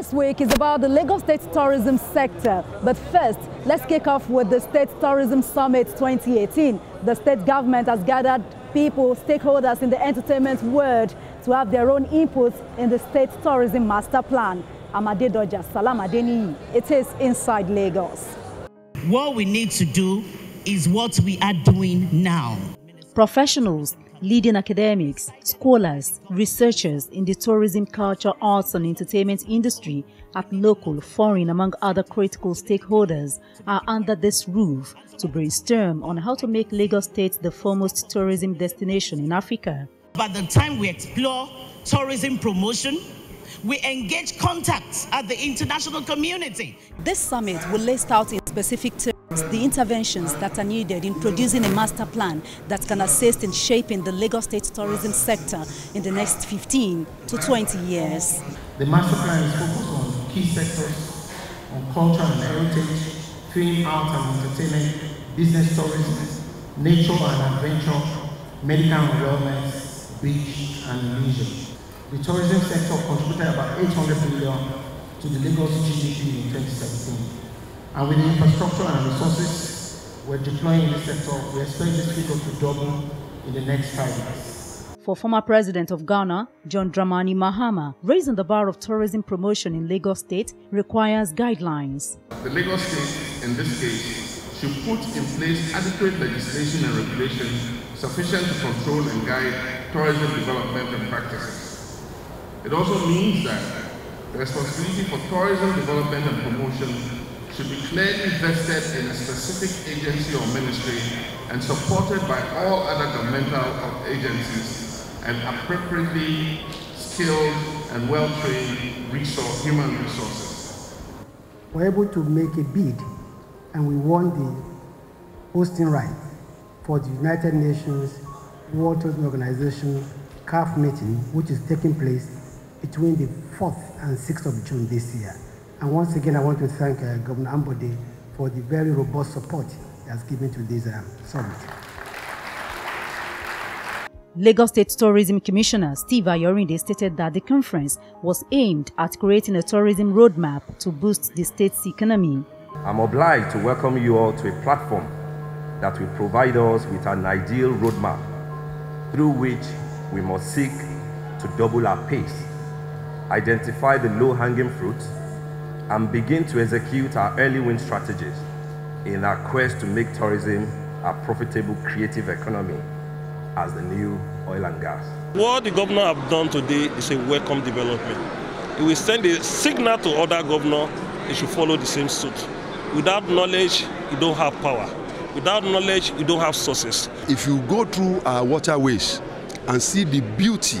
This week is about the Lagos State tourism sector. But first, let's kick off with the State Tourism Summit 2018. The state government has gathered people, stakeholders in the entertainment world to have their own input in the state tourism master plan. Amade Doja, Salam Adeniyi. It is inside Lagos. What we need to do is what we are doing now. Professionals, leading academics, scholars, researchers in the tourism, culture, arts and entertainment industry at local, foreign, among other critical stakeholders are under this roof to brainstorm on how to make Lagos State the foremost tourism destination in Africa. By the time we explore tourism promotion, we engage contacts at the international community. This summit will list out in specific terms the interventions that are needed in producing a master plan that can assist in shaping the Lagos State tourism sector in the next 15 to 20 years. The master plan is focused on key sectors, on culture and heritage, film, art and entertainment, business tourism, nature and adventure, medical and wellness, beach and leisure. The tourism sector contributed about 800 billion to the Lagos GDP in 2017. And with the infrastructure and resources we're deploying in the sector, we expect this figure to double in the next 5 years. For former President of Ghana, John Dramani Mahama, raising the bar of tourism promotion in Lagos State requires guidelines. The Lagos State, in this case, should put in place adequate legislation and regulation sufficient to control and guide tourism development and practices. It also means that the responsibility for tourism development and promotion should be clearly vested in a specific agency or ministry and supported by all other governmental agencies and appropriately skilled and well-trained human resources. We're able to make a bid and we won the hosting right for the United Nations World Tourism Organization CAF meeting, which is taking place between the 4th and 6th of June this year. And once again, I want to thank Governor Ambode for the very robust support he has given to this summit. Lagos State Tourism Commissioner Steve Ayorinde stated that the conference was aimed at creating a tourism roadmap to boost the state's economy. I'm obliged to welcome you all to a platform that will provide us with an ideal roadmap through which we must seek to double our pace, identify the low-hanging fruits, and begin to execute our early win strategies in our quest to make tourism a profitable creative economy as the new oil and gas. What the governor have done today is a welcome development. It will send a signal to other governors they should follow the same suit. Without knowledge, you don't have power. Without knowledge, you don't have sources. If you go through our waterways and see the beauty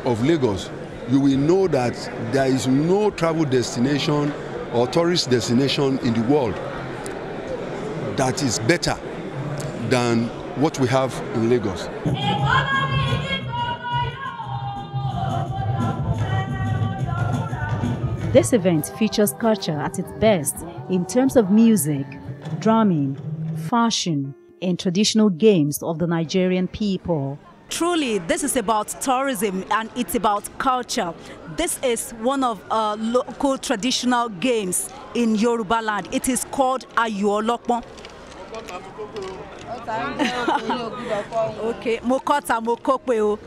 of Lagos, you will know that there is no travel destination or tourist destination in the world that is better than what we have in Lagos. This event features culture at its best in terms of music, drumming, fashion, and traditional games of the Nigerian people. Truly, this is about tourism and it's about culture. This is one of local traditional games in Yoruba land. It is called Ayo Olopon. Okay, Mokota Mokope o.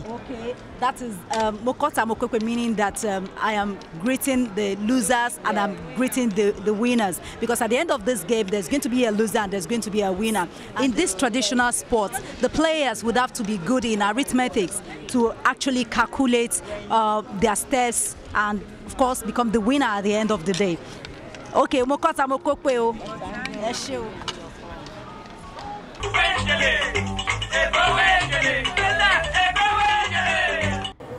Okay, that is Mokota Mokokwe, meaning that I am greeting the losers and I'm greeting the winners. Because at the end of this game, there's going to be a loser and there's going to be a winner. In this traditional sport, the players would have to be good in arithmetic to actually calculate their steps and, of course, become the winner at the end of the day. Okay, Mokota Mokokwe. Yes, you.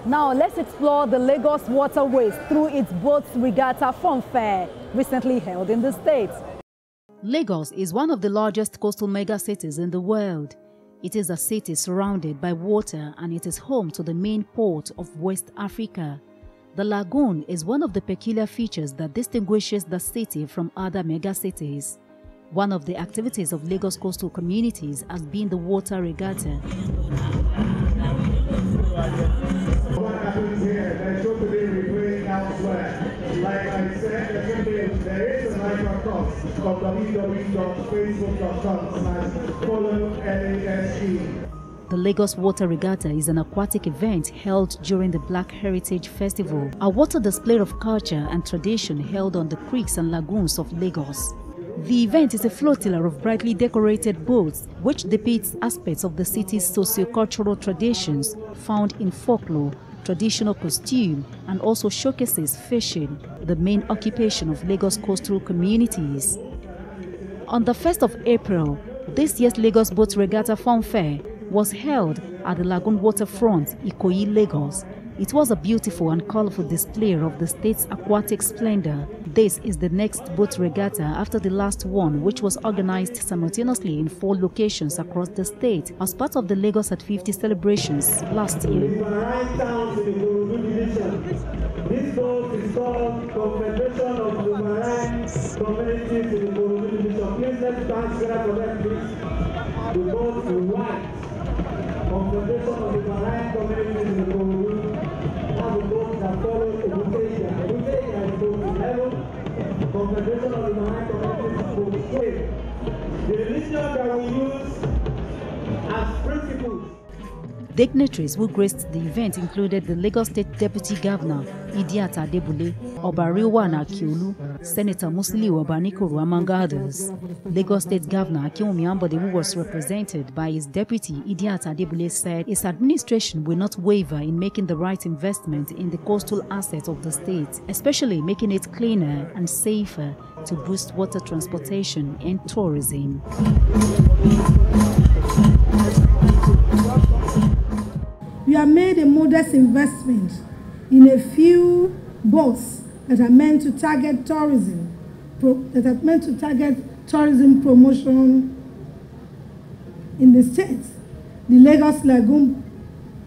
Now let's explore the Lagos waterways through its boats regatta fun fair recently held in the state. Lagos is one of the largest coastal megacities in the world. It is a city surrounded by water and it is home to the main port of West Africa. The lagoon is one of the peculiar features that distinguishes the city from other megacities. One of the activities of Lagos coastal communities has been the water regatta. What happens here, there's going to be replaying elsewhere. Like I said, there is a live broadcast of www.facebook.com/follow-LASE. The Lagos Water Regatta is an aquatic event held during the Black Heritage Festival, a water display of culture and tradition held on the creeks and lagoons of Lagos. The event is a flotilla of brightly decorated boats which depicts aspects of the city's socio-cultural traditions found in folklore, traditional costume, and also showcases fishing, the main occupation of Lagos coastal communities. On the 1st of April, this year's Lagos Boat Regatta Fun Fair was held at the Lagoon Waterfront, Ikoyi, Lagos. It was a beautiful and colorful display of the state's aquatic splendor. This is the next boat regatta after the last one, which was organized simultaneously in 4 locations across the state as part of the Lagos at 50 celebrations last year. This boat is called Confederation of the Marine Communities in the Ikorodu Division. Please let's stand together for them, please. The boat is white. Confederation of the Marine Communities in the Ikorodu. Now the boats that follow Ebuteya. Ebuteya is boat 11. Confederation of the Marine Communities is boat 12. The religion that we use as principles. Dignitaries who graced the event included the Lagos State Deputy Governor, Idiata Adebule, Obariwana Akiolu, Senator Musiliu Obanikoro, among others. Lagos State Governor Akinwumi Ambode, who was represented by his deputy, Idiata Adebule, said his administration will not waver in making the right investment in the coastal assets of the state, especially making it cleaner and safer to boost water transportation and tourism. We have made a modest investment in a few boats that are meant to target tourism, promotion in the state. The Lagos Lagoon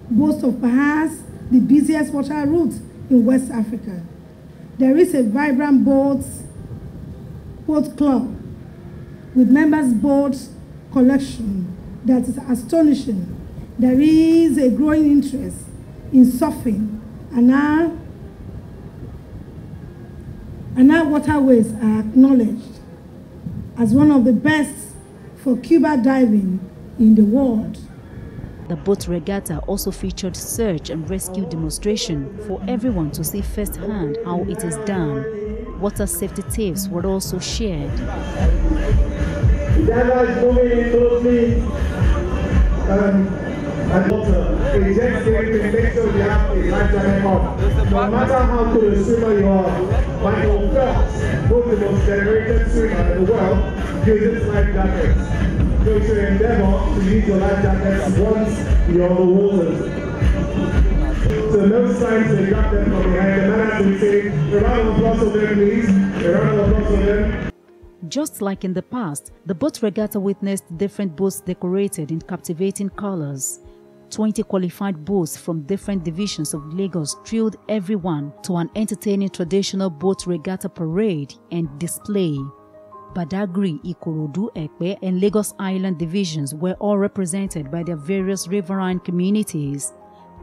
boasts of perhaps the busiest water route in West Africa. There is a vibrant boat club with members' boat collection that is astonishing. There is a growing interest in surfing, and our waterways are acknowledged as one of the best for scuba diving in the world. The boat regatta also featured search and rescue demonstration for everyone to see firsthand how it is done. Water safety tips were also shared. The diver is moving in closely. And water, it's just going to make sure you have a life jacket on. No matter how good a swimmer you are, Michael Phelps, both the most decorated swimmer in the world, uses life jackets. So you should endeavor to use your life jackets once you're on the water. So no signs to grab them from behind. The man has been saying, a round of applause for them, please. A round of applause for them. Just like in the past, the boat regatta witnessed different boats decorated in captivating colors. 20 qualified boats from different divisions of Lagos thrilled everyone to an entertaining traditional boat regatta parade and display. Badagry, Ikorodu, Ekpe, and Lagos Island divisions were all represented by their various riverine communities.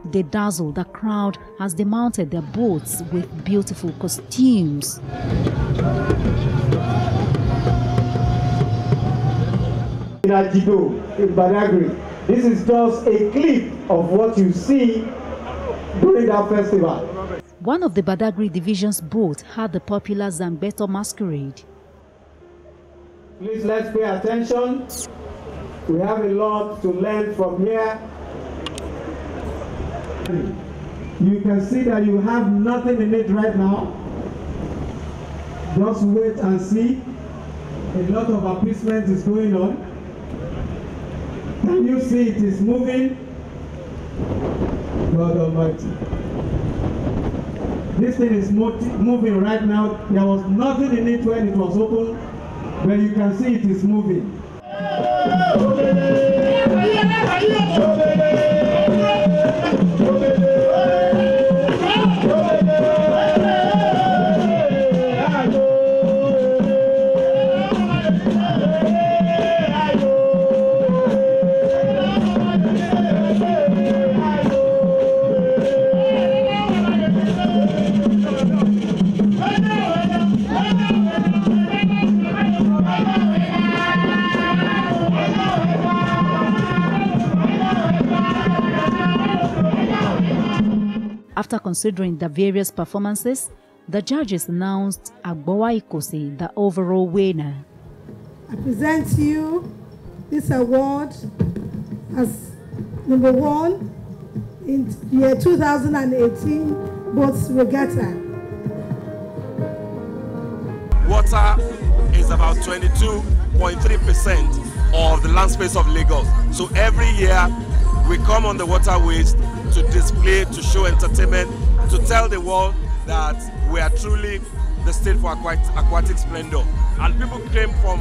They dazzled the crowd as they mounted their boats with beautiful costumes. In Ajido, in Badagry, this is just a clip of what you see during that festival. One of the Badagry division's boats had the popular Zambeto masquerade. Please let's pay attention. We have a lot to learn from here. You can see that you have nothing in it right now. Just wait and see. A lot of appeasement is going on. Can you see it is moving? God Almighty. This thing is moving right now. There was nothing in it when it was open, but you can see it is moving. After considering the various performances, the judges announced Agbowa Ikosi the overall winner. I present to you this award as number 1 in year 2018 boats regatta. Water is about 22.3% of the land space of Lagos. So every year we come on the waterways to display, to show entertainment, to tell the world that we are truly the state for aquatic splendor. And people came from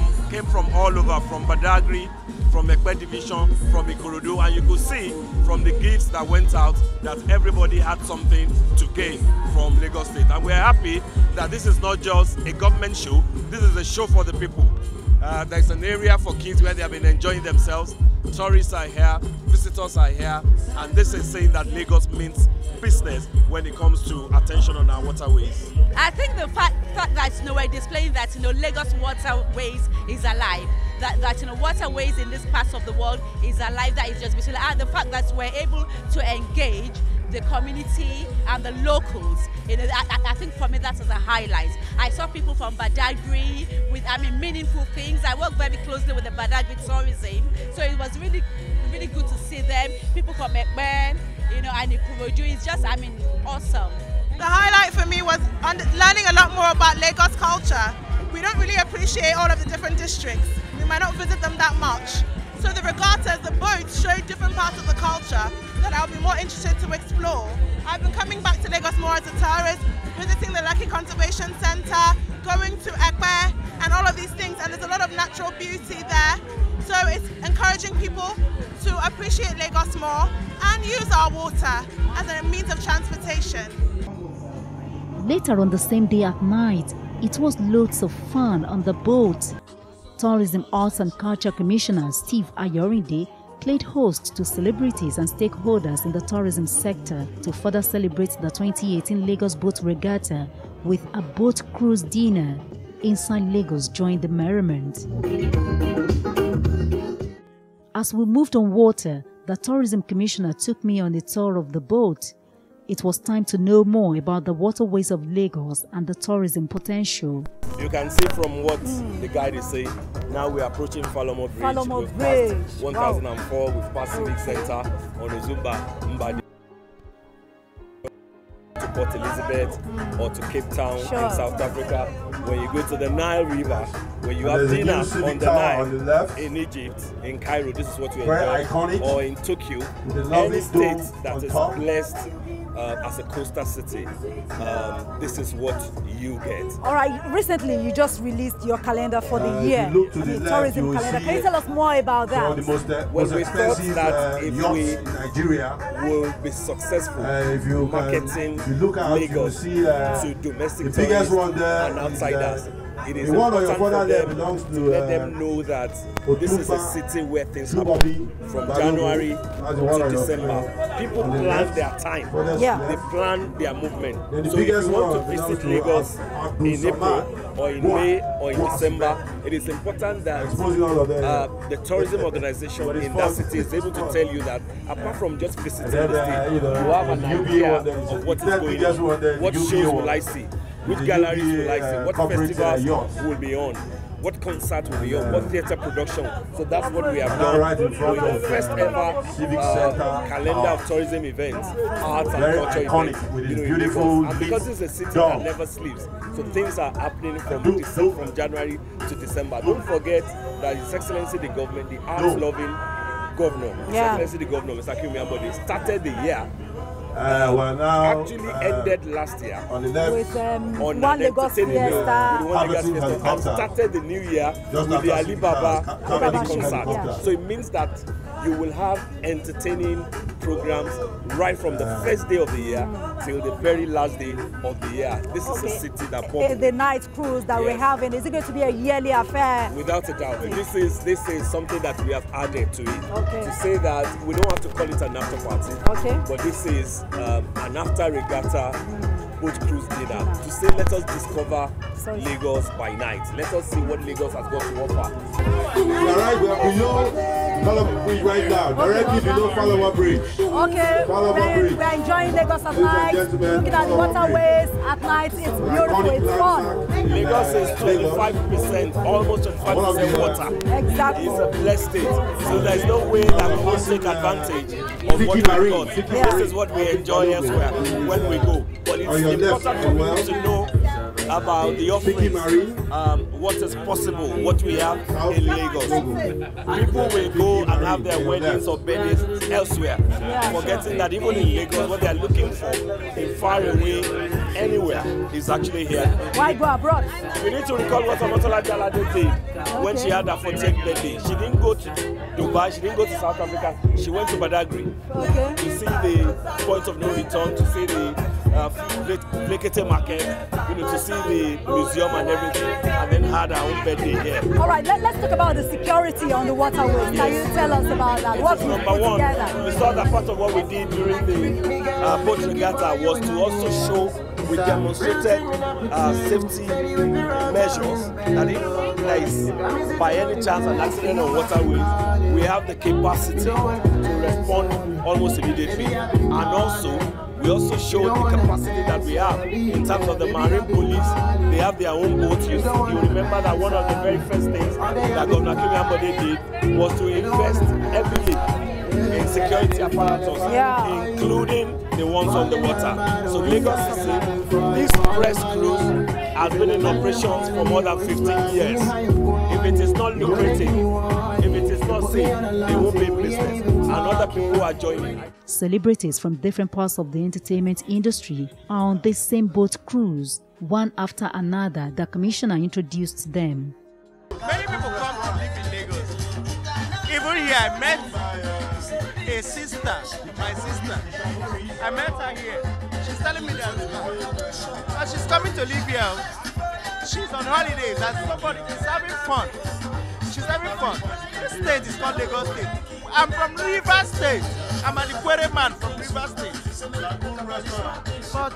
all over, from Badagry, from Ekpe Division, from Ikorodu, and you could see from the gifts that went out that everybody had something to gain from Lagos State. And we're happy that this is not just a government show, this is a show for the people. There's an area for kids where they have been enjoying themselves. Tourists are here, visitors are here, and this is saying that Lagos means business when it comes to attention on our waterways. I think the fact that we're displaying that Lagos waterways is alive, that waterways in this part of the world is alive, that is just basically, and the fact that we're able to engage the community and the locals. I think for me that was a highlight. I saw people from Badagry with meaningful things. I work very closely with the Badagry tourism, so it was really good to see them. People from Ekpe, and Ikorodu is just awesome. The highlight for me was learning a lot more about Lagos culture. We don't really appreciate all of the different districts. We might not visit them that much. So the regattas, the boats, show different parts of the culture that I'll be more interested to explore. I've been coming back to Lagos more as a tourist, visiting the Lucky Conservation Centre, going to Ekpe and all of these things, and there's a lot of natural beauty there. So it's encouraging people to appreciate Lagos more and use our water as a means of transportation. Later on the same day at night, it was loads of fun on the boat. Tourism, Arts and Culture Commissioner Steve Ayorinde played host to celebrities and stakeholders in the tourism sector to further celebrate the 2018 Lagos Boat Regatta with a boat cruise dinner. Inside Lagos joined the merriment. As we moved on water, the Tourism Commissioner took me on a tour of the boat. It was time to know more about the waterways of Lagos and the tourism potential. You can see from what the guide is saying, now we're approaching Falomo Bridge. We've passed 1004, we've passed Civic Center on Ozumba, Mbadi, to Port Elizabeth or to Cape Town in South Africa. When you go to the Nile River, when you have dinner on the Nile in Egypt, in Cairo, this is what you enjoy, or in Tokyo, any state that is blessed as a coastal city, this is what you get. All right, recently you just released your calendar for the year, the tourism calendar. Can you tell us more about that? Well, we thought that if we will be successful marketing Lagos to domestic tourists and outsiders, it is important for them to let them know that this is a city where things happen from January to December. People plan their time, they plan their movement. So if you want to visit Lagos in April or in May or in December, it is important that the tourism organization in that city is able to tell you that apart from just visiting the state, you have an idea of what is going on, what shows will I see, which galleries will I see, what festivals will be on, what concert will be on, what theatre production. So that's what we have done. We're the first ever calendar of tourism events, arts and culture events, in Lagos. And because it's a city that never sleeps, so things are happening from January to December. Don't forget that His Excellency the government, the arts-loving governor, His Excellency the governor, Mr. Kimiambode, started the year. Actually ended last year on the left with One Lagos Fiesta, and started the new year with the Alibaba comedy concert. So it means that you will have entertaining programs right from the first day of the year till the very last day of the year. This is a city that the night cruise that we're having, is it going to be a yearly affair? Without a doubt. This is something that we have added to it. To say that we don't have to call it an after party, but this is an after regatta boat cruise dinner to say, let us discover Lagos by night. Let us see what Lagos has got to offer. We are below Follower Bridge right now, directly below Follower Bridge. Okay, we're enjoying Lagos at night, looking at the waterways at night. It's beautiful, it's fun. Lagos is 25%, almost 25% water. Exactly. It's a blessed state, so there's no way that we won't take advantage of what we've got. This is what we enjoy elsewhere when we go. But it's important for people to know about the offerings, what is possible, what we have in Lagos. People will go and have their weddings or birthdays elsewhere, forgetting that even in Lagos, what they are looking for in far away, anywhere, is actually here. Why go abroad? We need to recall what Omotola Jalade did when she had her 40th birthday. She didn't go to Dubai, she didn't go to South Africa, she went to Badagry to see the point of no return, to see the Regatta market, to see the museum and everything, and then had our own birthday here. All right, let's talk about the security on the waterways. Can you tell us about that? What we put together? We saw that part of what we did during the boat regatta was to also show we demonstrated safety measures that if there is by any chance an accident on waterways, we have the capacity to respond almost immediately. And also, we also showed the capacity that we have in terms of the marine police. They have their own boats. You remember that one of the very first things that Governor Kimiambode did was to invest heavily in security apparatus, including the ones on the water. So Lagos is saying this press cruise has been in operations for more than 15 years. If it is not lucrative, if it is not safe, they won't be in business. And other people are joining. Celebrities from different parts of the entertainment industry are on this same boat cruise. One after another, the commissioner introduced them. Many people come to live in Lagos. Even here, I met a sister, my sister. I met her here. She's telling me that she's coming to live here. She's on holidays and somebody is having fun. She's having fun. This state is called Lagos State. I'm from River State. I'm an Ikwere man from River State. But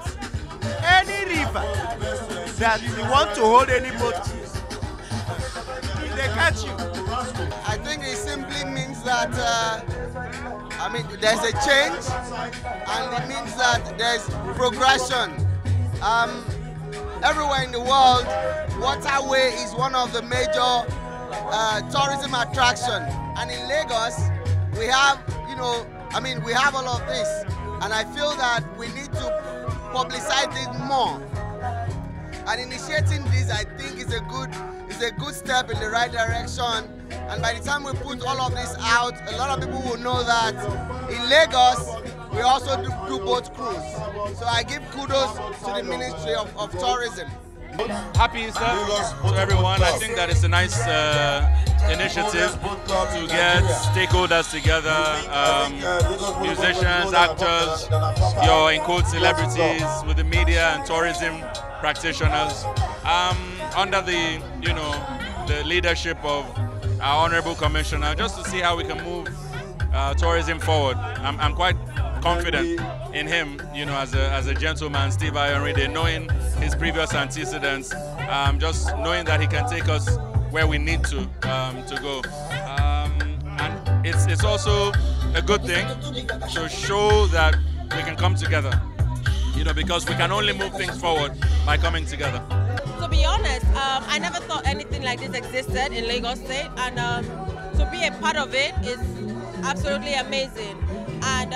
any river that you want to hold any boat, if they catch you. I think it simply means that there's a change, and it means that there's progression. Everywhere in the world, waterway is one of the major tourism attraction, and in Lagos we have, we have all of this, and I feel that we need to publicize it more. And initiating this, I think, is a good step in the right direction. And by the time we put all of this out, a lot of people will know that in Lagos we also do boat cruise. So I give kudos to the Ministry of Tourism. Happy Easter to everyone. I think that it's a nice initiative to get stakeholders together, musicians, actors, your in quote celebrities, with the media and tourism practitioners, under the the leadership of our Honorable Commissioner, just to see how we can move tourism forward. I'm quite confident in him, as a gentleman, Steve Ayoride, knowing his previous antecedents, just knowing that he can take us where we need to go. And it's also a good thing to show that we can come together, because we can only move things forward by coming together. To be honest, I never thought anything like this existed in Lagos State, and to be a part of it is absolutely amazing. And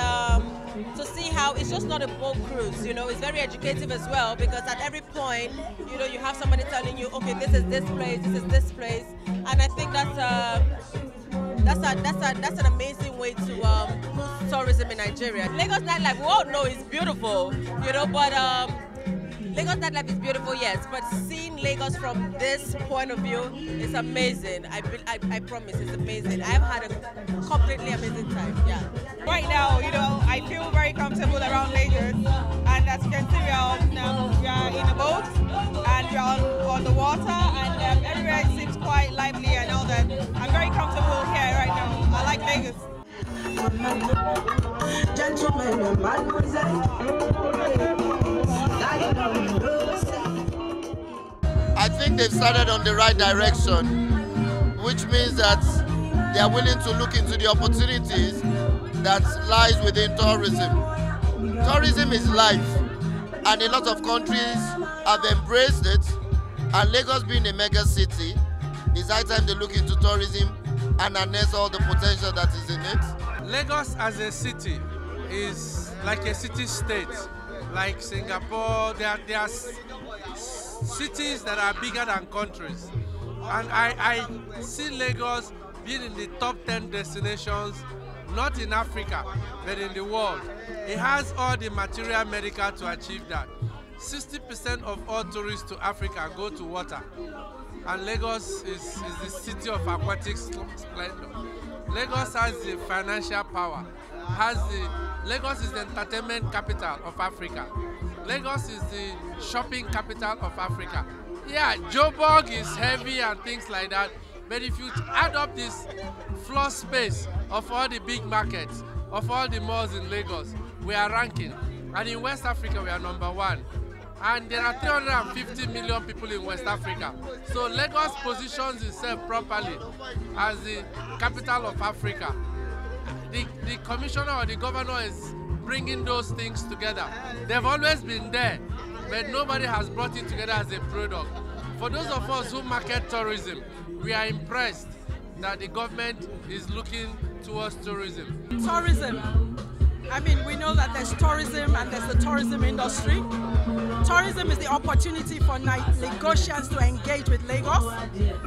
to see how it's just not a boat cruise, it's very educative as well, because at every point, you have somebody telling you, okay, this is this place, this is this place, and I think that's an amazing way to boost tourism in Nigeria. Lagos nightlife, we all know it's beautiful, but Lagos nightlife is beautiful, yes, but seeing Lagos from this point of view is amazing. I promise, it's amazing. I've had a completely amazing time, yeah. Right now, I feel very comfortable around Lagos, and as you can see, we are in a boat, and we are on the water, and everywhere seems quite lively and all that. I'm very comfortable here right now. I like Lagos. Gentlemen and mademoiselles, think they've started on the right direction, which means that they are willing to look into the opportunities that lies within tourism. Tourism is life, and a lot of countries have embraced it, and Lagos being a mega city, it's high time they look into tourism and harness all the potential that is in it. Lagos as a city is like a city-state, like Singapore. There are cities that are bigger than countries, and I see Lagos being in the top 10 destinations, not in Africa, but in the world. It has all the material medical to achieve that. 60% of all tourists to Africa go to water, and Lagos is the city of aquatic splendor. Lagos has the financial power, Lagos is the entertainment capital of Africa. Lagos is the shopping capital of Africa. Yeah, Joburg is heavy and things like that, but if you add up this floor space of all the big markets, of all the malls in Lagos, we are ranking. And in West Africa, we are #1. And there are 350 million people in West Africa. So Lagos positions itself properly as the capital of Africa. The commissioner or the governor is bringing those things together. They've always been there, but nobody has brought it together as a product. For those of us who market tourism, we are impressed that the government is looking towards tourism. Tourism. I mean, we know that there's tourism and there's the tourism industry. Tourism is the opportunity for Lagosians to engage with Lagos.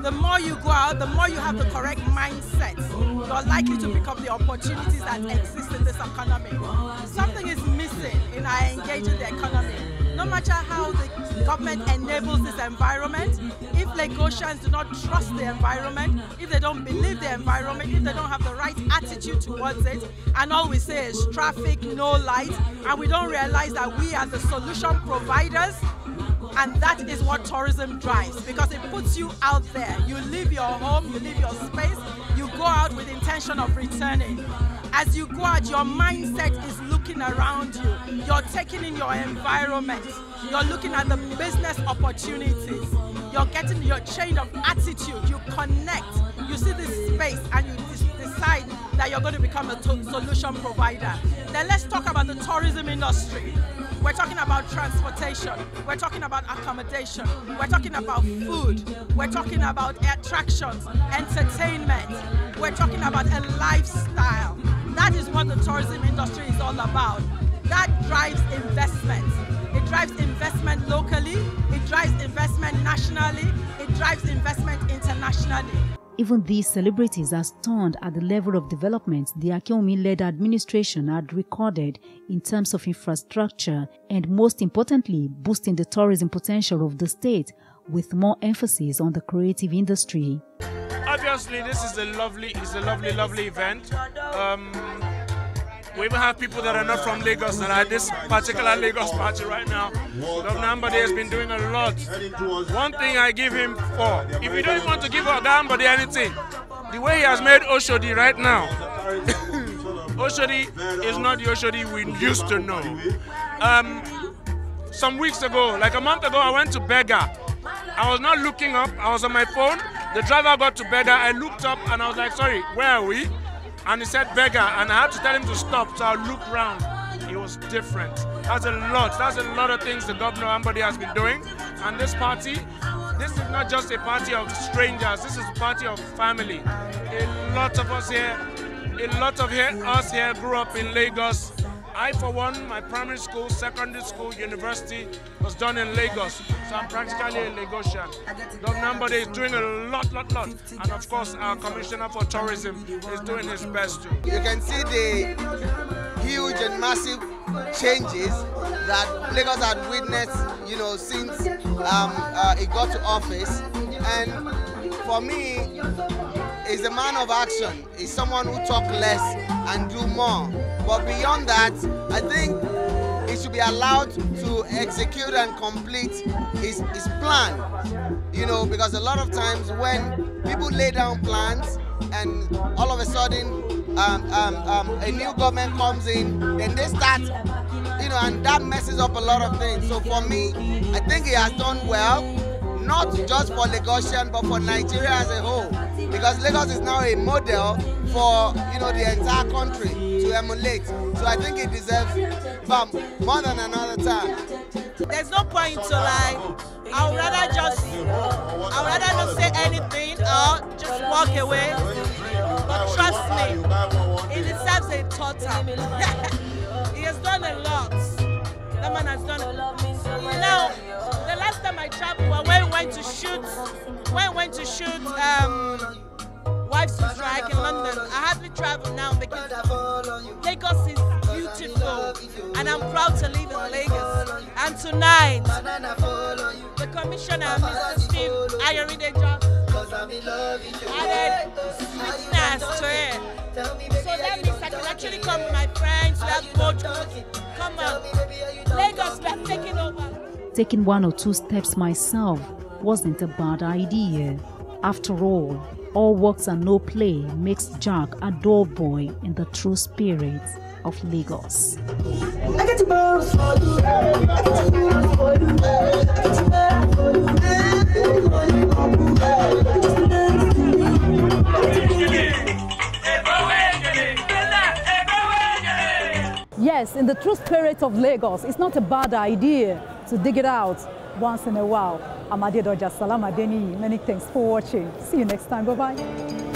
The more you go out, the more you have the correct mindset, you're likely to pick up the opportunities that exist in this economy. Something is missing in our engaging the economy. No matter how the government enables this environment, if Lagosians do not trust the environment, if they don't believe the environment, if they don't have the right attitude towards it, and all we say is traffic, no light, and we don't realize that we are the solution providers, and that is what tourism drives, because it puts you out there. You leave your home, you leave your space, you go out with intention of returning. As you go out, your mindset is looking around you. You're taking in your environment. You're looking at the business opportunities. You're getting your chain of attitude. You connect. You see this space and you decide that you're going to become a solution provider. Then let's talk about the tourism industry. We're talking about transportation. We're talking about accommodation. We're talking about food. We're talking about attractions, entertainment. We're talking about a lifestyle. That is what the tourism industry is all about. That drives investment. It drives investment locally, it drives investment nationally, it drives investment internationally. Even these celebrities are stunned at the level of development the Akinwumi-led administration had recorded in terms of infrastructure and, most importantly, boosting the tourism potential of the state with more emphasis on the creative industry. Obviously, this is a lovely event. We even have people that are not from Lagos that are at this particular Lagos party right now. Governor Ambode has been doing a lot. One thing I give him for, if you don't want to give Oga Ambode anything, the way he has made Oshodi right now, Oshodi is not the Oshodi we used to know. Some weeks ago, like a month ago, I went to Bega. I was not looking up, I was on my phone. The driver got to Bega, I looked up and I was like, sorry, where are we? And he said Bega, and I had to tell him to stop, so I looked around. It was different. That's a lot of things the Governor Ambode has been doing. And this party, this is not just a party of strangers, this is a party of family. A lot of us here grew up in Lagos. I, for one, my primary school, secondary school, university was done in Lagos. So I'm practically a Lagosian. Governor Ambode is doing a lot. And of course, our Commissioner for Tourism is doing his best too. You can see the huge and massive changes that Lagos had witnessed, since it got to office. And for me, he's a man of action. He's someone who talks less and do more. But beyond that, I think he should be allowed to execute and complete his plan. Because a lot of times when people lay down plans and all of a sudden a new government comes in, then they start, and that messes up a lot of things. So for me, I think he has done well. not just for Lagosian, but for Nigeria as a whole. Because Lagos is now a model for the entire country to emulate. So I think it deserves more than another time. There's no point to lie. I would rather not say anything or just walk away. But trust me, it deserves a total. He has done a lot. That man has done a lot. Now, the last time I traveled, when we went to shoot Wives to Strike in London, I hardly travel now because Lagos is beautiful and I'm proud to live in Lagos. And tonight, the commissioner, Mr. Steve Ayoridejo, added sweetness to it. So that means I can actually come with my friends, we have boat, come on. Lagos, we are taking over. Taking 1 or 2 steps myself wasn't a bad idea. After all works and no play makes Jack a door boy in the true spirit of Lagos. Yes, in the true spirit of Lagos, it's not a bad idea to dig it out once in a while. I'm Adedoja Salam Adeni. Many thanks for watching. See you next time. Bye-bye.